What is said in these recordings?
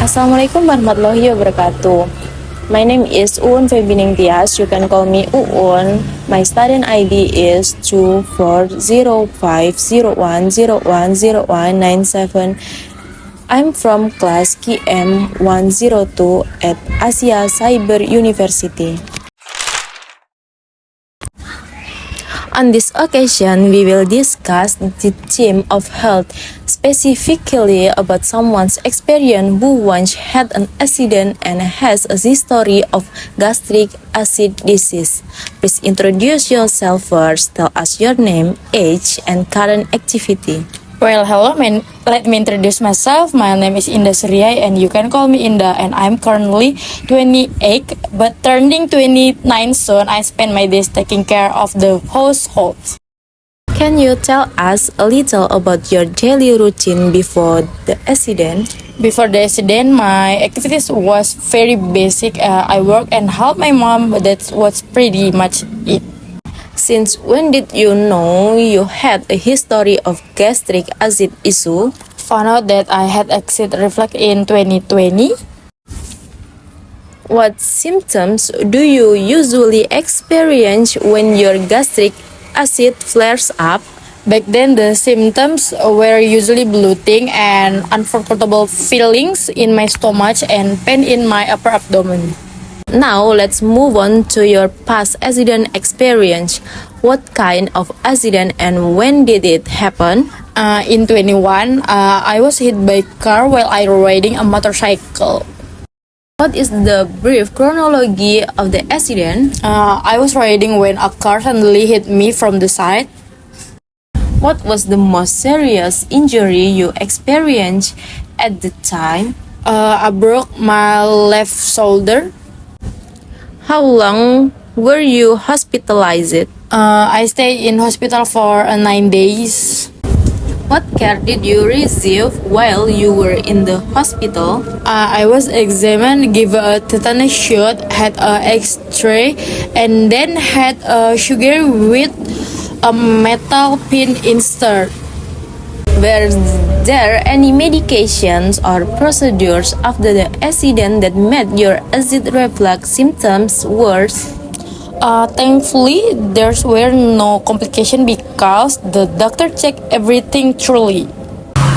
Assalamualaikum warahmatullahi wabarakatuh. My name is Uun Febining Tias. You can call me Uun. My student ID is 240501010197. I'm from class KM 102 at Asia Cyber University. On this occasion, we will discuss the theme of health, specifically about someone's experience who once had an accident and has a history of gastric acid disease. Please introduce yourself first. Tell us your name, age, and current activity. Well, hello, let me introduce myself. My name is Indah Suryai and you can call me Indah, and I'm currently 28 but turning 29 soon. I spend my days taking care of the household. Can you tell us a little about your daily routine before the accident? Before the accident, my activities was very basic. I work and help my mom, but that was pretty much it. Since when did you know you had a history of gastric acid issue? Found out that I had acid reflux in 2020. What symptoms do you usually experience when your gastric acid flares up? Back then, the symptoms were usually bloating and uncomfortable feelings in my stomach and pain in my upper abdomen. Now let's move on to your past accident experience. What kind of accident and when did it happen? In 21, I was hit by a car while I was riding a motorcycle. What is the brief chronology of the accident? I was riding when a car suddenly hit me from the side. What was the most serious injury you experienced at the time? I broke my left shoulder. How long were you hospitalized? I stayed in hospital for 9 days. What care did you receive while you were in the hospital? I was examined, given a tetanus shot, had a X-ray, and then had a sugar with a metal pin insert. Were there any medications or procedures after the accident that made your acid reflux symptoms worse? Thankfully, there were no complications because the doctor checked everything thoroughly.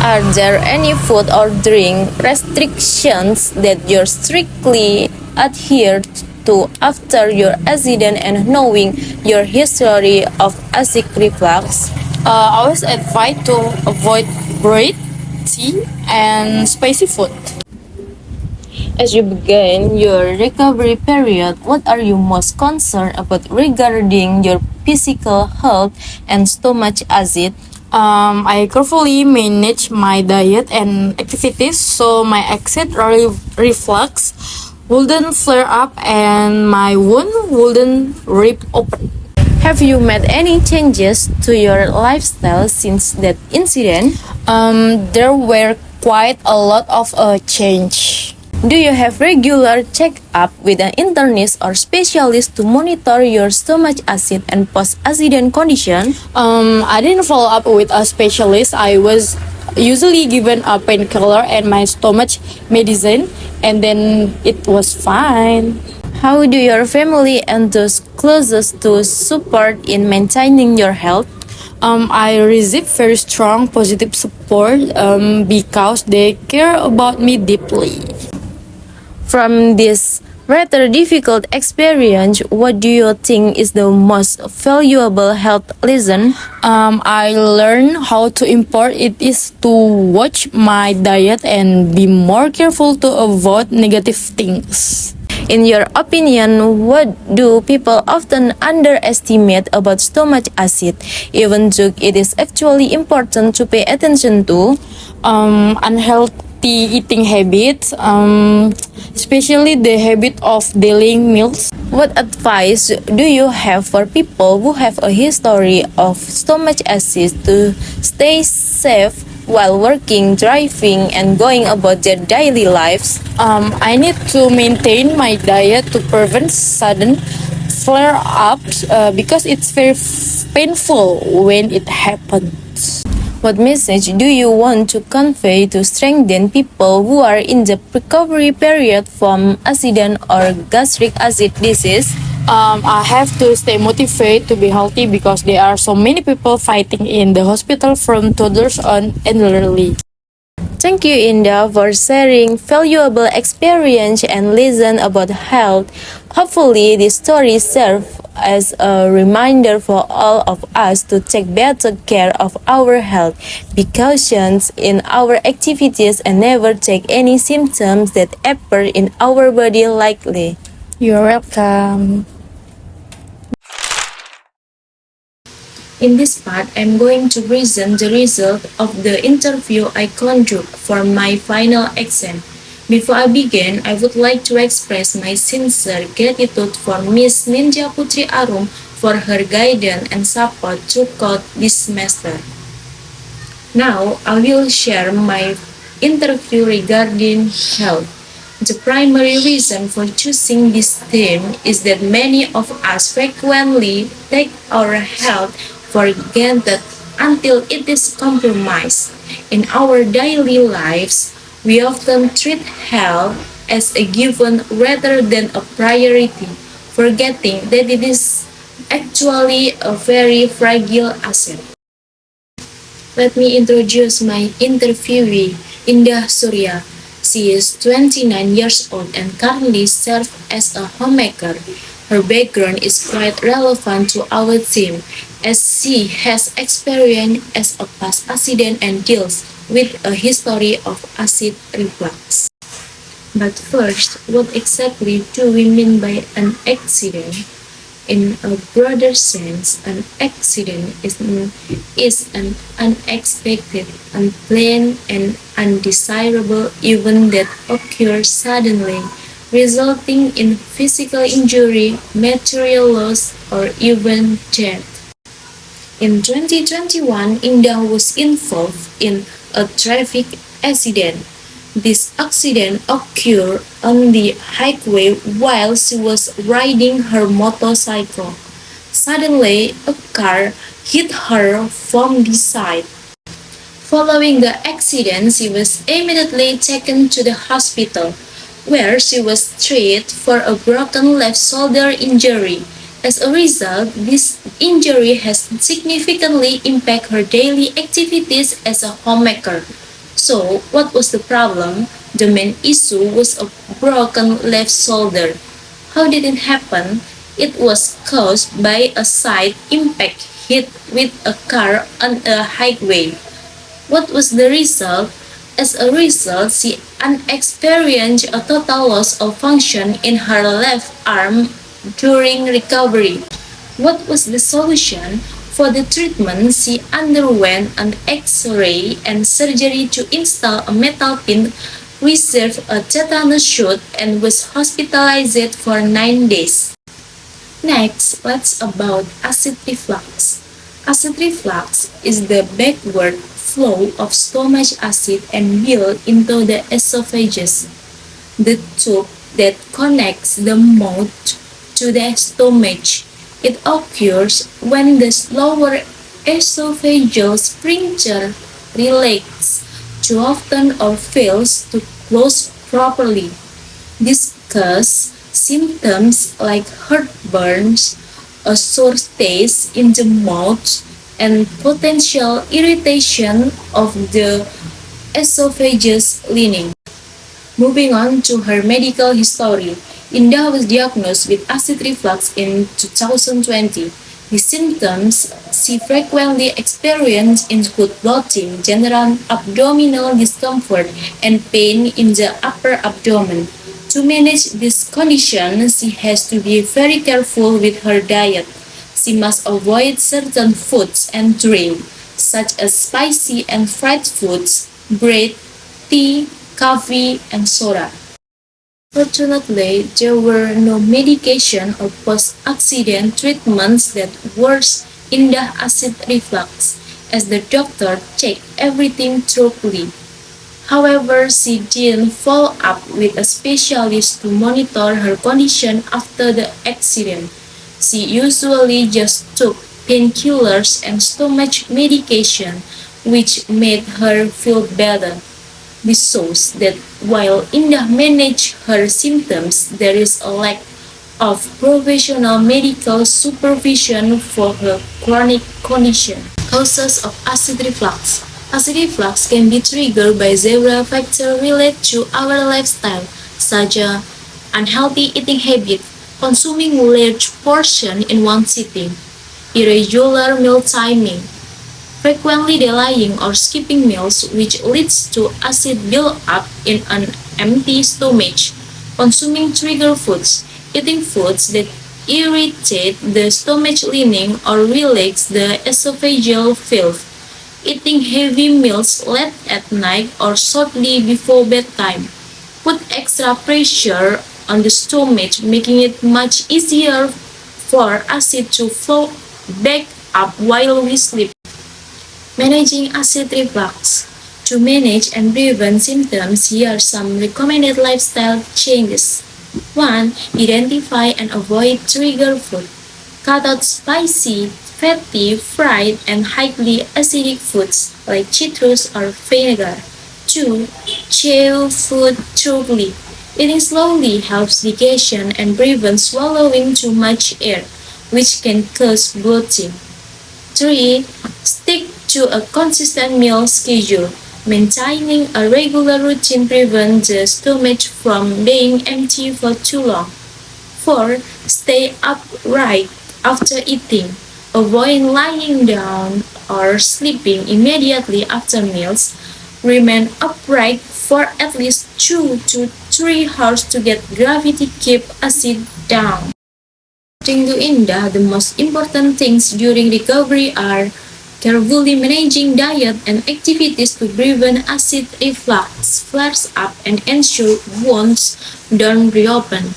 Are there any food or drink restrictions that you strictly adhered to after your accident, and knowing your history of acid reflux? I was advised to avoid bread, tea, and spicy food. As you begin your recovery period, what are you most concerned about regarding your physical health and stomach acid? I carefully manage my diet and activities so my acid reflux wouldn't flare up and my wound wouldn't rip open. Have you made any changes to your lifestyle since that incident? There were quite a lot of change. Do you have regular check-up with an internist or specialist to monitor your stomach acid and post-accident condition? I didn't follow up with a specialist. I was usually given a painkiller and my stomach medicine, and then it was fine. How do your family and those closest to support in maintaining your health? I receive very strong positive support because they care about me deeply. From this rather difficult experience, what do you think is the most valuable health lesson? I learned how to important it is to watch my diet and be more careful to avoid negative things. In your opinion, what do people often underestimate about stomach acid, even though it is actually important to pay attention to? Unhealthy eating habits, especially the habit of delaying meals. What advice do you have for people who have a history of stomach acid to stay safe while working, driving, and going about their daily lives? I need to maintain my diet to prevent sudden flare-ups because it's very painful when it happens. What message do you want to convey to strengthen people who are in the recovery period from accident or gastric acid disease? I have to stay motivated to be healthy because there are so many people fighting in the hospital from toddlers on elderly. Thank you, Indah, for sharing valuable experience and lesson about health. Hopefully, this story serves as a reminder for all of us to take better care of our health, be cautious in our activities, and never take any symptoms that appear in our body lightly. You're welcome. In this part, I'm going to present the result of the interview I conducted for my final exam. Before I begin, I would like to express my sincere gratitude for Miss Nindya Putri Arum for her guidance and support throughout this semester. Now, I will share my interview regarding health. The primary reason for choosing this theme is that many of us frequently take our health for granted until it is compromised. In our daily lives, we often treat health as a given rather than a priority, forgetting that it is actually a very fragile asset. Let me introduce my interviewee, Indah Surya. She is 29 years old and currently serves as a homemaker. Her background is quite relevant to our theme, as she has experience as a past accident and deals with a history of acid reflux. But first, what exactly do we mean by an accident? In a broader sense, an accident is an unexpected, unplanned, and undesirable event that occurs suddenly, resulting in physical injury, material loss, or even death. In 2021, Indah was involved in a traffic accident. This accident occurred on the highway while she was riding her motorcycle. Suddenly, a car hit her from the side. Following the accident, she was immediately taken to the hospital, where she was treated for a broken left shoulder injury. As a result, this injury has significantly impacted her daily activities as a homemaker. So, what was the problem? The main issue was a broken left shoulder. How did it happen? It was caused by a side impact hit with a car on a highway. What was the result? As a result, she experienced a total loss of function in her left arm during recovery. What was the solution? For the treatment, she underwent an X-ray and surgery to install a metal pin, received a tetanus shot, and was hospitalized for 9 days. Next, let's about acid reflux. Acid reflux is the backward flow of stomach acid and bile into the esophagus, the tube that connects the mouth to the stomach. It occurs when the lower esophageal sphincter relaxes too often or fails to close properly. This causes symptoms like heartburn, a sore taste in the mouth, and potential irritation of the esophagus lining. Moving on to her medical history, Indah was diagnosed with acid reflux in 2020. The symptoms she frequently experienced include bloating, general abdominal discomfort, and pain in the upper abdomen. To manage this condition, she has to be very careful with her diet. She must avoid certain foods and drinks, such as spicy and fried foods, bread, tea, coffee, and soda. Fortunately, there were no medication or post-accident treatments that worsened Indah acid reflux, as the doctor checked everything thoroughly. However, she didn't follow up with a specialist to monitor her condition after the accident. She usually just took painkillers and stomach medication, which made her feel better. This shows that while Indah managed her symptoms, there is a lack of professional medical supervision for her chronic condition. Causes of acid reflux. Acid reflux can be triggered by several factors related to our lifestyle, such as unhealthy eating habit, consuming large portion in one sitting, irregular meal timing, frequently delaying or skipping meals, which leads to acid buildup in an empty stomach, consuming trigger foods, eating foods that irritate the stomach lining or relax the esophageal valve, eating heavy meals late at night or shortly before bedtime, put extra pressure on the stomach, making it much easier for acid to flow back up while we sleep. Managing acid reflux. To manage and prevent symptoms, here are some recommended lifestyle changes. 1. Identify and avoid trigger food. Cut out spicy, fatty, fried, and highly acidic foods like citrus or vinegar. 2. Chew food thoroughly. Eating slowly helps digestion and prevents swallowing too much air, which can cause bloating. 3. Stick to a consistent meal schedule. Maintaining a regular routine prevents the stomach from being empty for too long. 4. Stay upright after eating. Avoid lying down or sleeping immediately after meals. Remain upright for at least 2 to 3 hours to get gravity keep acid down. According to Indah, the most important things during recovery are carefully managing diet and activities to prevent acid reflux flares up and ensure wounds don't reopen.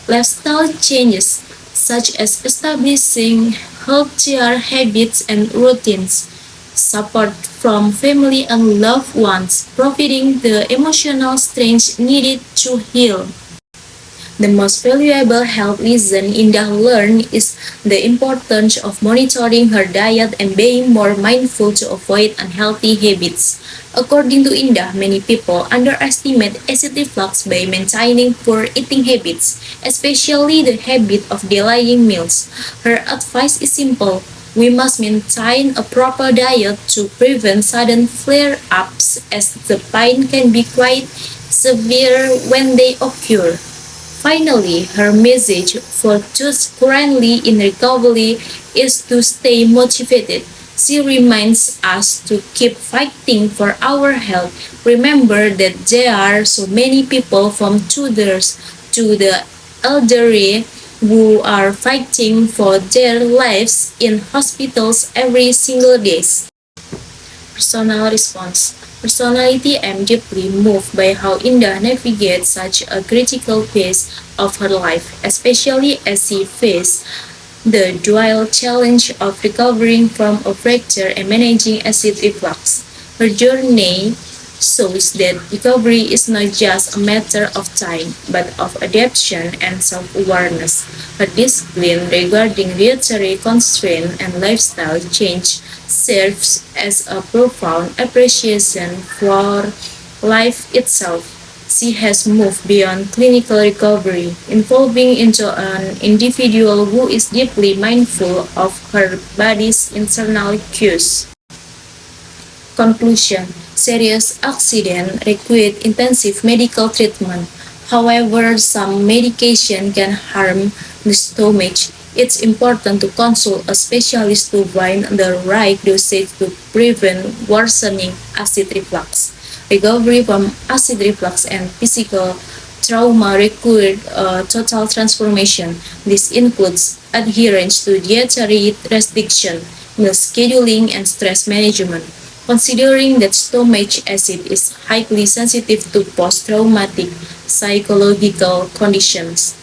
Lifestyle changes, such as establishing healthier habits and routines, support from family and loved ones, providing the emotional strength needed to heal. The most valuable health lesson Indah learned is the importance of monitoring her diet and being more mindful to avoid unhealthy habits. According to Indah, many people underestimate acid reflux by maintaining poor eating habits, especially the habit of delaying meals. Her advice is simple. We must maintain a proper diet to prevent sudden flare-ups, as the pain can be quite severe when they occur. Finally, her message for those currently in recovery is to stay motivated. She reminds us to keep fighting for our health. Remember that there are so many people from toddlers to the elderly who are fighting for their lives in hospitals every single day. Personal response. Personality, I am deeply moved by how Indah navigates such a critical phase of her life, especially as she faced the dual challenge of recovering from a fracture and managing acid reflux. Her journey shows that recovery is not just a matter of time, but of adaptation and self-awareness. Her discipline regarding dietary constraint and lifestyle change serves as a profound appreciation for life itself. She has moved beyond clinical recovery, evolving into an individual who is deeply mindful of her body's internal cues. Conclusion. Serious accident require intensive medical treatment. However, some medication can harm the stomach. It's important to consult a specialist to find the right dosage to prevent worsening acid reflux. Recovery from acid reflux and physical trauma required a total transformation. This includes adherence to dietary restriction, meal scheduling, and stress management. Considering that stomach acid is highly sensitive to post-traumatic psychological conditions.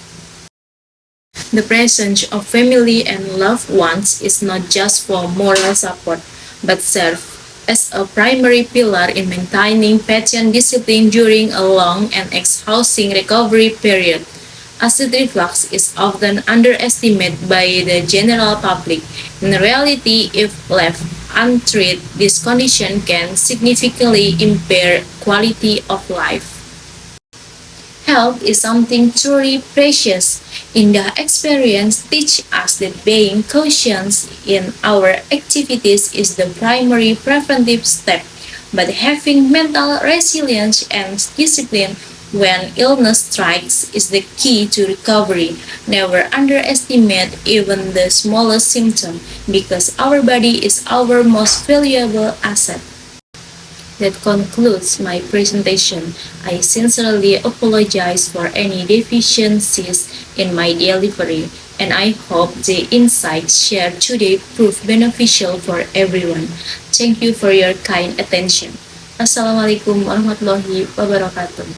The presence of family and loved ones is not just for moral support, but serves as a primary pillar in maintaining patient discipline during a long and exhausting recovery period. Acid reflux is often underestimated by the general public. In reality, if left untreated, this condition can significantly impair quality of life. Health is something truly precious. Indah experience teach us that being cautious in our activities is the primary preventive step, but having mental resilience and discipline when illness strikes is the key to recovery. Never underestimate even the smallest symptom because our body is our most valuable asset. That concludes my presentation. I sincerely apologize for any deficiencies in my delivery, and I hope the insights shared today prove beneficial for everyone. Thank you for your kind attention. Assalamualaikum warahmatullahi wabarakatuh.